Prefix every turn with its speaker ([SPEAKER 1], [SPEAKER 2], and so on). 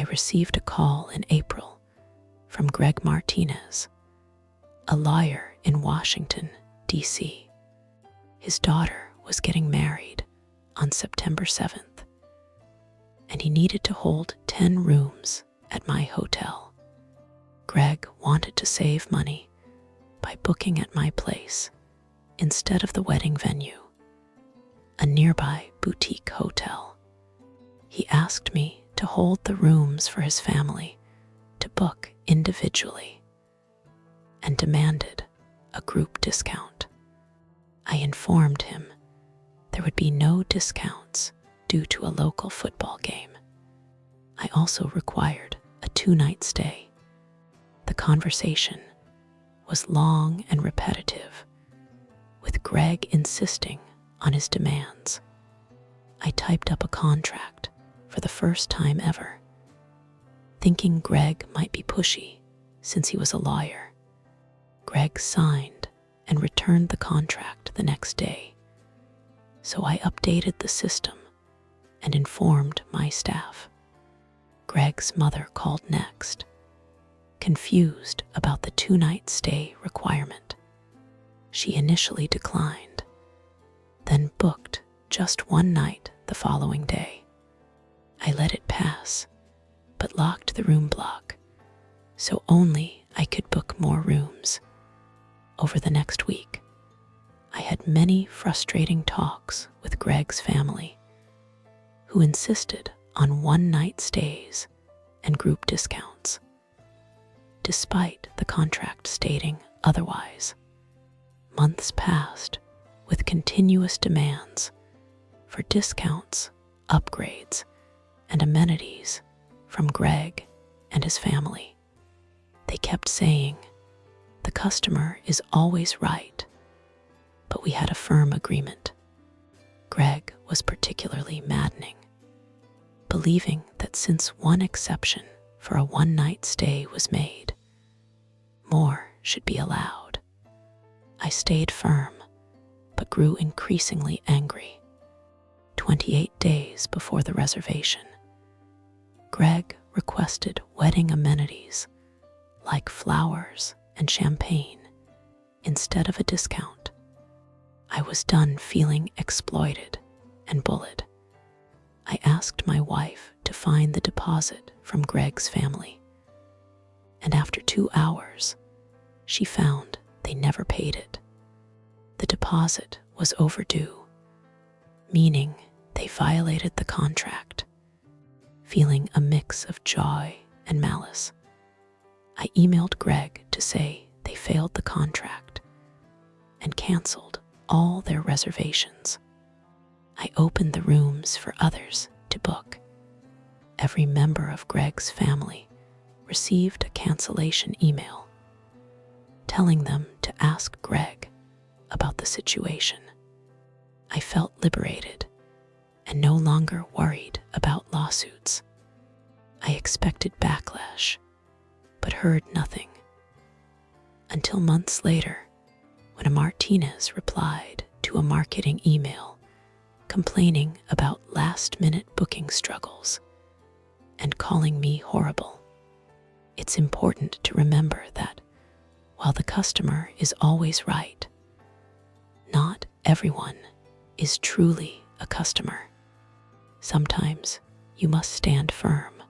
[SPEAKER 1] I received a call in April from Greg Martinez, a lawyer in Washington, D.C. His daughter was getting married on September 7th, and he needed to hold 10 rooms at my hotel. Greg wanted to save money by booking at my place instead of the wedding venue, a nearby boutique hotel. He asked me to hold the rooms for his family to book individually and demanded a group discount. I informed him there would be no discounts due to a local football game. I also required a 2-night stay. The conversation was long and repetitive, with Greg insisting on his demands. I typed up a contract for the first time ever, thinking Greg might be pushy since he was a lawyer. Greg signed and returned the contract the next day, so I updated the system and informed my staff. Greg's mother called next, confused about the 2-night stay requirement. She initially declined, then booked just 1 night the following day. I let it pass, but locked the room block, so only I could book more rooms. Over the next week, I had many frustrating talks with Greg's family, who insisted on 1-night stays and group discounts, despite the contract stating otherwise. Months passed with continuous demands for discounts, upgrades, and amenities from Greg and his family. They kept saying, "The customer is always right," but we had a firm agreement. Greg was particularly maddening, believing that since one exception for a 1-night stay was made, more should be allowed. I stayed firm, but grew increasingly angry. 28 days before the reservation, Greg requested wedding amenities like flowers and champagne instead of a discount. I was done feeling exploited and bullied. I asked my wife to find the deposit from Greg's family, and after 2 hours, she found they never paid it. The deposit was overdue, meaning they violated the contract. Feeling a mix of joy and malice, I emailed Greg to say they failed the contract and canceled all their reservations. I opened the rooms for others to book. Every member of Greg's family received a cancellation email telling them to ask Greg about the situation. I felt liberated and no longer worried about lawsuits. I expected backlash, but heard nothing. Until months later, when a Martinez replied to a marketing email complaining about last-minute booking struggles and calling me horrible. It's important to remember that while the customer is always right, not everyone is truly a customer. Sometimes you must stand firm